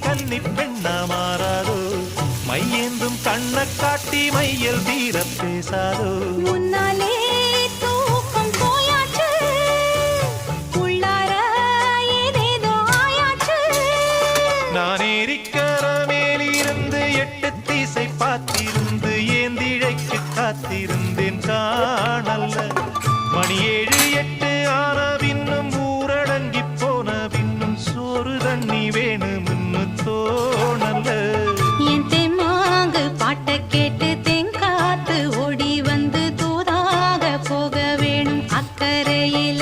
கன்னி பெண்ணா மாறாதோ மையேந்தும் கண்ண காட்டி மையல் தீர பேசாதோ முன்னாலே